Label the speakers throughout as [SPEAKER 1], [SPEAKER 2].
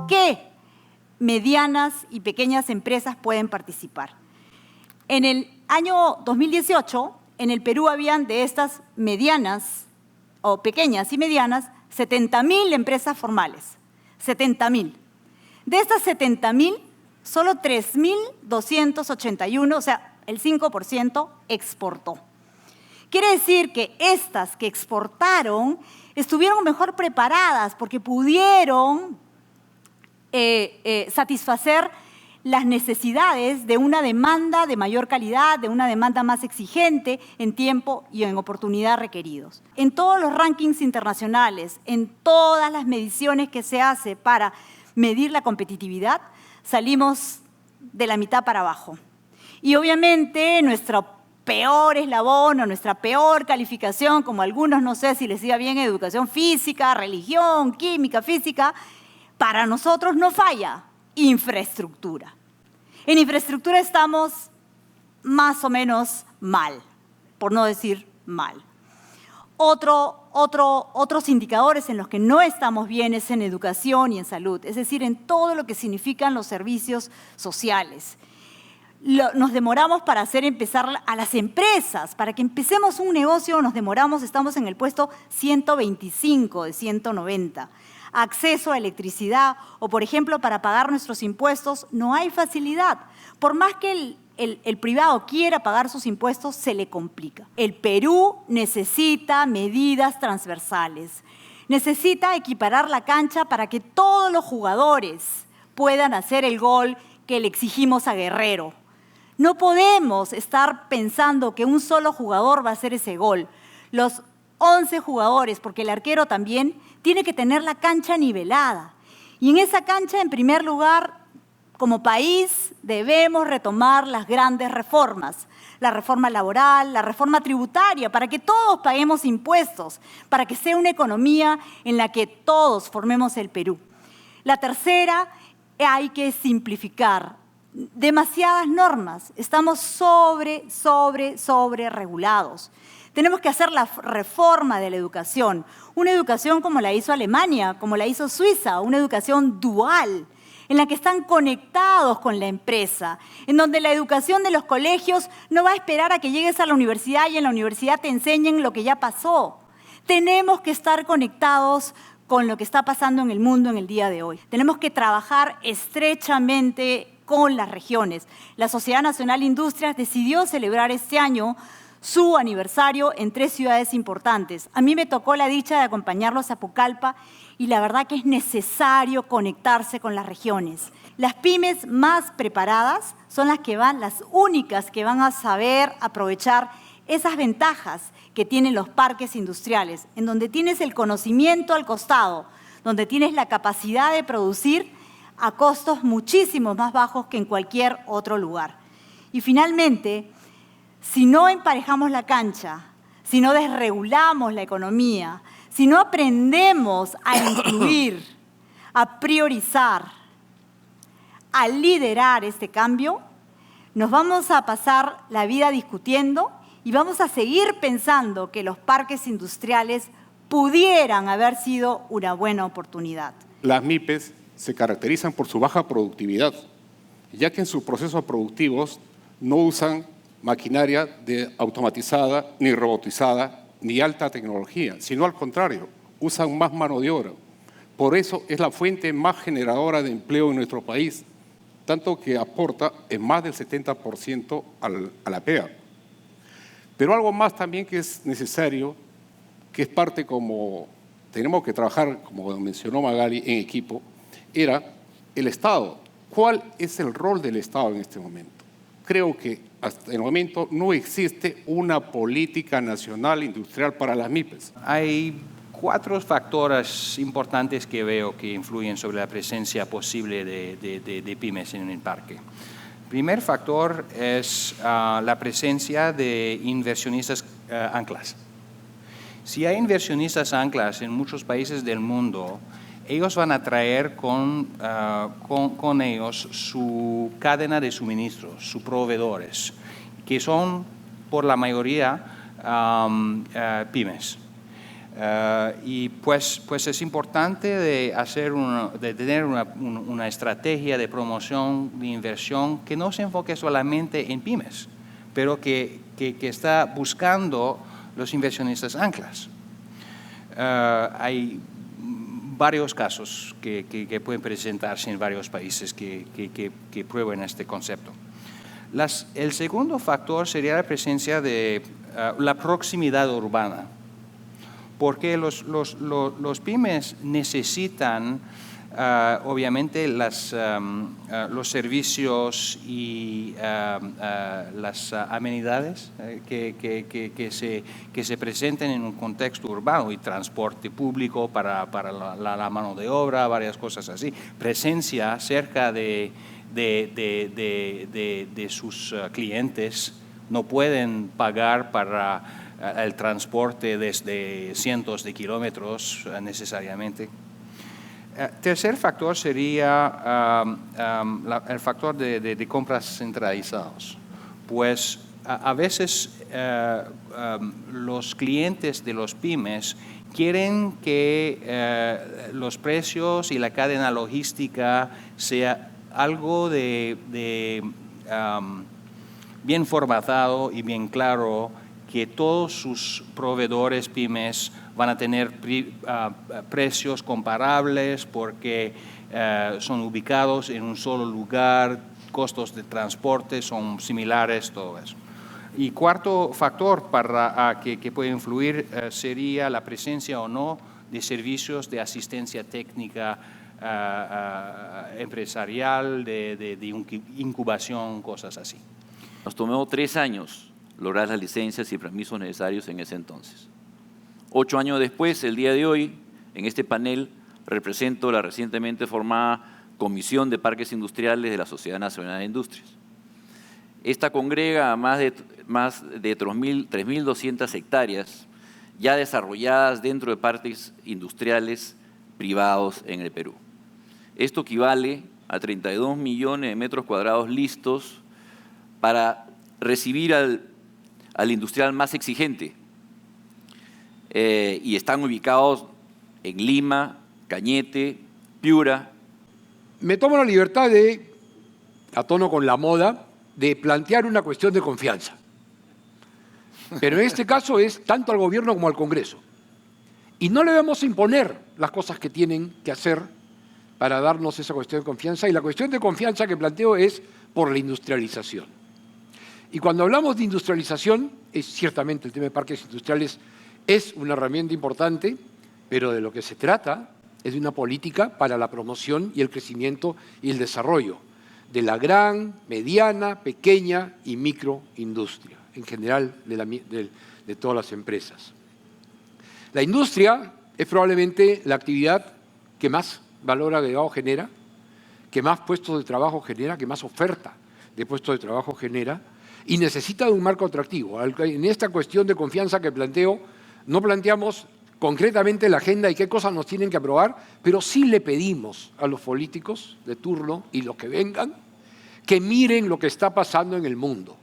[SPEAKER 1] ¿Qué medianas y pequeñas empresas pueden participar? En el año 2018, en el Perú habían de estas medianas o pequeñas y medianas 70.000 empresas formales, 70.000. De estas 70.000, solo 3.281, o sea, el 5%, exportó. Quiere decir que estas que exportaron estuvieron mejor preparadas porque pudieron satisfacer las necesidades de una demanda de mayor calidad, de una demanda más exigente en tiempo y en oportunidad requeridos. En todos los rankings internacionales, en todas las mediciones que se hace para medir la competitividad, salimos de la mitad para abajo. Y obviamente nuestro peor eslabón o nuestra peor calificación, como algunos, no sé si les iba bien educación física, religión, química, física, para nosotros no falla, infraestructura. En infraestructura estamos más o menos mal, por no decir mal. Otros indicadores en los que no estamos bien es en educación y en salud, es decir, en todo lo que significan los servicios sociales. Nos demoramos para hacer empezar a las empresas. Para que empecemos un negocio nos demoramos, estamos en el puesto 125 de 190. Acceso a electricidad o, por ejemplo, para pagar nuestros impuestos, no hay facilidad. Por más que el privado quiera pagar sus impuestos, se le complica. El Perú necesita medidas transversales. Necesita equiparar la cancha para que todos los jugadores puedan hacer el gol que le exigimos a Guerrero. No podemos estar pensando que un solo jugador va a hacer ese gol. Los 11 jugadores, porque el arquero también, tiene que tener la cancha nivelada. Y en esa cancha, en primer lugar, como país, debemos retomar las grandes reformas. La reforma laboral, la reforma tributaria, para que todos paguemos impuestos, para que sea una economía en la que todos formemos el Perú. La tercera, hay que simplificar. Demasiadas normas, estamos sobre regulados. Tenemos que hacer la reforma de la educación, una educación como la hizo Alemania, como la hizo Suiza, una educación dual, en la que están conectados con la empresa, en donde la educación de los colegios no va a esperar a que llegues a la universidad y en la universidad te enseñen lo que ya pasó. Tenemos que estar conectados con lo que está pasando en el mundo en el día de hoy. Tenemos que trabajar estrechamente con las regiones. La Sociedad Nacional de Industrias decidió celebrar este año su aniversario en 3 ciudades importantes. A mí me tocó la dicha de acompañarlos a Pucallpa y la verdad que es necesario conectarse con las regiones. Las pymes más preparadas son las únicas que van a saber aprovechar esas ventajas que tienen los parques industriales, en donde tienes el conocimiento al costado, donde tienes la capacidad de producir a costos muchísimo más bajos que en cualquier otro lugar. Y finalmente, si no emparejamos la cancha, si no desregulamos la economía, si no aprendemos a incluir, a priorizar, a liderar este cambio, nos vamos a pasar la vida discutiendo y vamos a seguir pensando que los parques industriales pudieran haber sido una buena oportunidad.
[SPEAKER 2] Las MIPES se caracterizan por su baja productividad, ya que en sus procesos productivos no usan maquinaria automatizada, ni robotizada, ni alta tecnología, sino al contrario, usan más mano de obra. Por eso es la fuente más generadora de empleo en nuestro país, tanto que aporta en más del 70% a la PEA. Pero algo más también que es necesario, que es parte como tenemos que trabajar, como mencionó Magali, en equipo, era el Estado. ¿Cuál es el rol del Estado en este momento? Creo que hasta el momento no existe una política nacional industrial para las MIPES.
[SPEAKER 3] Hay 4 factores importantes que veo que influyen sobre la presencia posible de pymes en el parque. El primer factor es la presencia de inversionistas anclas. Si hay inversionistas anclas en muchos países del mundo, ellos van a traer con ellos su cadena de suministros, sus proveedores, que son por la mayoría pymes. Y pues es importante de tener una estrategia de promoción, de inversión que no se enfoque solamente en pymes, pero que está buscando los inversionistas anclas. Hay varios casos que pueden presentarse en varios países que prueben este concepto. El segundo factor sería la presencia de la proximidad urbana, porque los pymes necesitan obviamente los servicios y las amenidades que se presenten en un contexto urbano, y transporte público para la mano de obra, varias cosas así, presencia cerca de sus clientes. No pueden pagar para el transporte desde cientos de kilómetros necesariamente. Tercer factor sería el factor de compras centralizados. Pues a veces los clientes de los pymes quieren que los precios y la cadena logística sea algo bien formatado y bien claro, que todos sus proveedores pymes van a tener precios comparables porque son ubicados en un solo lugar, costos de transporte son similares, todo eso. Y cuarto factor que puede influir sería la presencia o no de servicios de asistencia técnica empresarial, de incubación, cosas así.
[SPEAKER 4] Nos tomó 3 años lograr las licencias y permisos necesarios en ese entonces. 8 años después, el día de hoy, en este panel, represento la recientemente formada Comisión de Parques Industriales de la Sociedad Nacional de Industrias. Esta congrega a más de 3.200 hectáreas ya desarrolladas dentro de parques industriales privados en el Perú. Esto equivale a 32 millones de metros cuadrados listos para recibir al industrial más exigente, y están ubicados en Lima, Cañete, Piura.
[SPEAKER 5] Me tomo la libertad de, a tono con la moda, de plantear una cuestión de confianza. Pero en este caso es tanto al gobierno como al Congreso. Y no le vamos a imponer las cosas que tienen que hacer para darnos esa cuestión de confianza. Y la cuestión de confianza que planteo es por la industrialización. Y cuando hablamos de industrialización, ciertamente el tema de parques industriales es una herramienta importante, pero de lo que se trata es de una política para la promoción y el crecimiento y el desarrollo de la gran, mediana, pequeña y microindustria, en general de todas las empresas. La industria es probablemente la actividad que más valor agregado genera, que más puestos de trabajo genera, que más oferta de puestos de trabajo genera, y necesita de un marco atractivo. En esta cuestión de confianza que planteo, no planteamos concretamente la agenda y qué cosas nos tienen que aprobar, pero sí le pedimos a los políticos de turno y los que vengan que miren lo que está pasando en el mundo.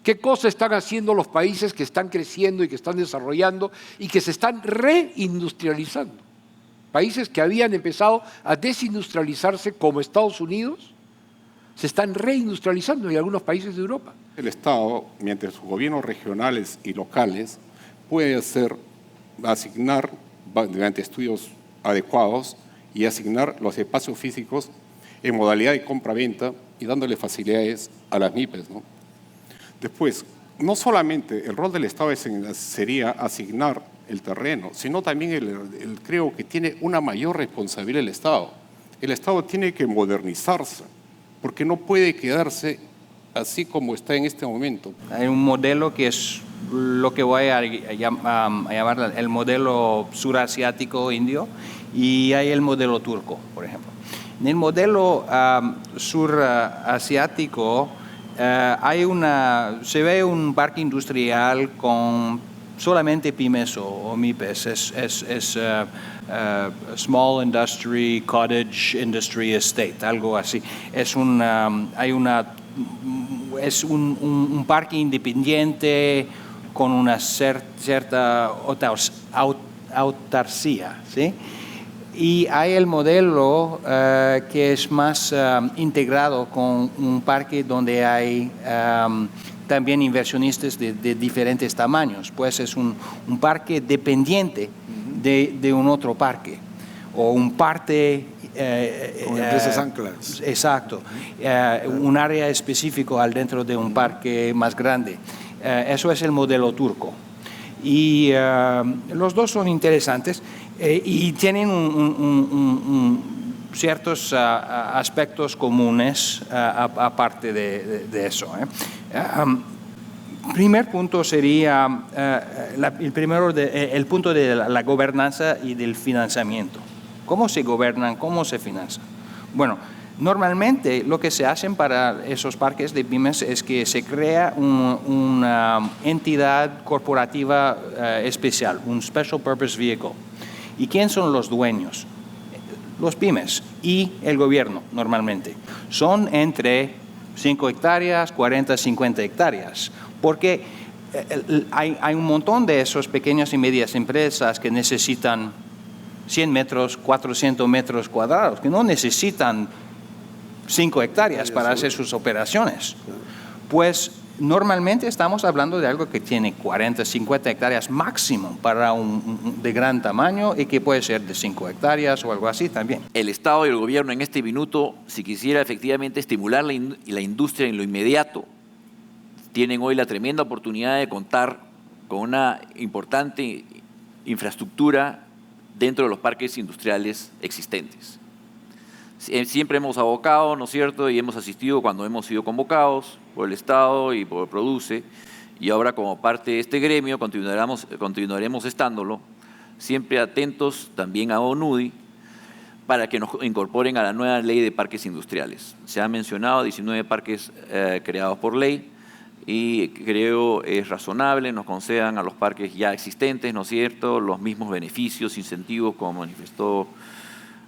[SPEAKER 5] ¿Qué cosas están haciendo los países que están creciendo y que están desarrollando y que se están reindustrializando? Países que habían empezado a desindustrializarse, como Estados Unidos, se están reindustrializando en algunos países de Europa.
[SPEAKER 2] El Estado, mediante sus gobiernos regionales y locales, puede asignar, mediante estudios adecuados, y asignar los espacios físicos en modalidad de compra-venta y dándole facilidades a las MIPES, ¿no? Después, no solamente el rol del Estado sería asignar el terreno, sino también creo que tiene una mayor responsabilidad el Estado. El Estado tiene que modernizarse, porque no puede quedarse así como está en este momento.
[SPEAKER 3] Hay un modelo que es lo que voy a llamar el modelo surasiático indio, y hay el modelo turco, por ejemplo. En el modelo surasiático se ve un parque industrial con solamente pymes o MIPES, es Small Industry, Cottage Industry Estate, algo así. Es un parque independiente con una cierta autarcía, ¿sí? Y hay el modelo que es más integrado con un parque donde hay también inversionistas de diferentes tamaños, pues es un parque dependiente de un otro parque, o un parte...
[SPEAKER 6] con empresas anclas.
[SPEAKER 3] Exacto, un área específico al dentro de un parque más grande. Eso es el modelo turco. Y los dos son interesantes y tienen ciertos aspectos comunes aparte de eso. Primer punto sería el punto de la gobernanza y del financiamiento. ¿Cómo se gobiernan? ¿Cómo se financian? Bueno, normalmente lo que se hacen para esos parques de pymes es que se crea una entidad corporativa especial, un Special Purpose Vehicle. ¿Y quién son los dueños? Los pymes y el gobierno normalmente. Son entre 5 hectáreas, 40, 50 hectáreas. Porque hay un montón de esas pequeñas y medias empresas que necesitan 100 metros, 400 metros cuadrados, que no necesitan 5 hectáreas para hacer sus operaciones. Pues normalmente estamos hablando de algo que tiene 40, 50 hectáreas máximo para de gran tamaño y que puede ser de 5 hectáreas o algo así también.
[SPEAKER 4] El Estado y el gobierno en este minuto, si quisiera efectivamente estimular la industria en lo inmediato, tienen hoy la tremenda oportunidad de contar con una importante infraestructura dentro de los parques industriales existentes. Siempre hemos abocado, ¿no es cierto?, y hemos asistido cuando hemos sido convocados por el Estado y por Produce, y ahora como parte de este gremio continuaremos estándolo, siempre atentos también a ONUDI para que nos incorporen a la nueva ley de parques industriales. Se han mencionado 19 parques creados por ley, y creo es razonable nos concedan a los parques ya existentes, ¿no es cierto?, los mismos beneficios, incentivos, como manifestó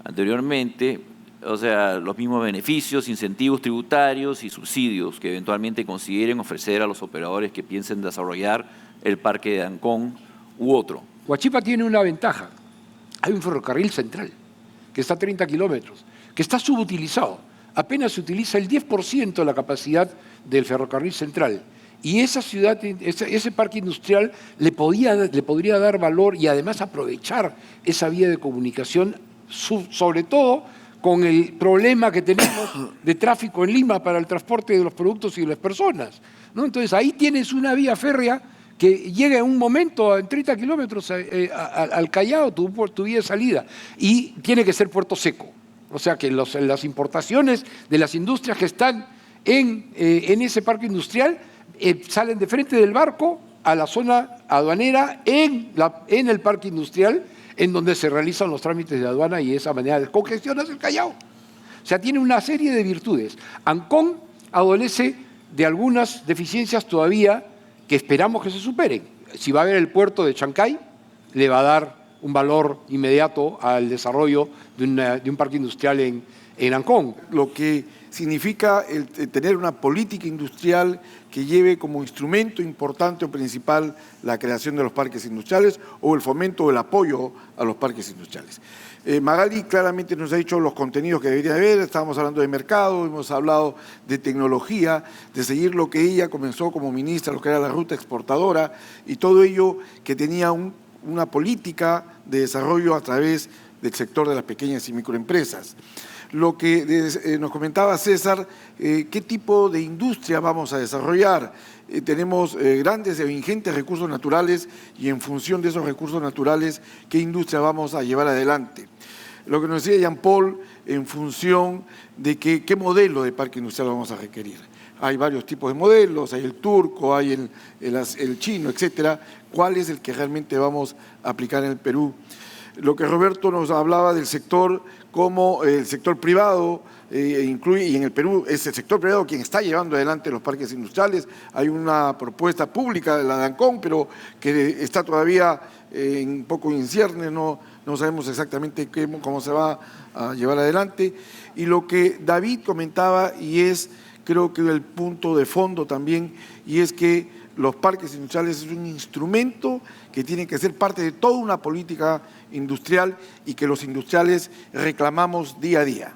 [SPEAKER 4] anteriormente, o sea, los mismos beneficios, incentivos tributarios y subsidios que eventualmente consideren ofrecer a los operadores que piensen desarrollar el parque de Ancón u otro.
[SPEAKER 5] Huachipa tiene una ventaja. Hay un ferrocarril central que está a 30 kilómetros, que está subutilizado. Apenas se utiliza el 10% de la capacidad del ferrocarril central. Y esa ciudad, ese parque industrial le podría dar valor y además aprovechar esa vía de comunicación, sobre todo con el problema que tenemos de tráfico en Lima para el transporte de los productos y de las personas, ¿no? Entonces ahí tienes una vía férrea que llega en un momento en 30 kilómetros al Callao, tu vía de salida, y tiene que ser puerto seco. O sea que las importaciones de las industrias que están en ese parque industrial salen de frente del barco a la zona aduanera en el parque industrial, en donde se realizan los trámites de aduana y de esa manera descongestionas el Callao. O sea, tiene una serie de virtudes. Ancón adolece de algunas deficiencias todavía que esperamos que se superen. Si va a haber el puerto de Chancay, le va a dar un valor inmediato al desarrollo de un parque industrial en Ancón.
[SPEAKER 6] Lo que significa tener una política industrial que lleve como instrumento importante o principal la creación de los parques industriales o el fomento o el apoyo a los parques industriales. Magali claramente nos ha dicho los contenidos que debería haber. Estábamos hablando de mercado, hemos hablado de tecnología, de seguir lo que ella comenzó como ministra, lo que era la ruta exportadora, y todo ello que tenía una política de desarrollo a través del sector de las pequeñas y microempresas. Lo que nos comentaba César, qué tipo de industria vamos a desarrollar. Tenemos grandes e ingentes recursos naturales y en función de esos recursos naturales, ¿qué industria vamos a llevar adelante? Lo que nos decía Jean-Paul, en función de qué modelo de parque industrial vamos a requerir. Hay varios tipos de modelos, hay el turco, hay el chino, etcétera. ¿Cuál es el que realmente vamos a aplicar en el Perú? lo que Roberto nos hablaba del sector, como el sector privado incluye, y en el Perú es el sector privado quien está llevando adelante los parques industriales. Hay una propuesta pública de la DANCON, pero que está todavía un poco en ciernes, no sabemos exactamente cómo se va a llevar adelante. Y lo que David comentaba, y es creo que el punto de fondo también, y es que los parques industriales es un instrumento que tiene que ser parte de toda una política industrial y que los industriales reclamamos día a día.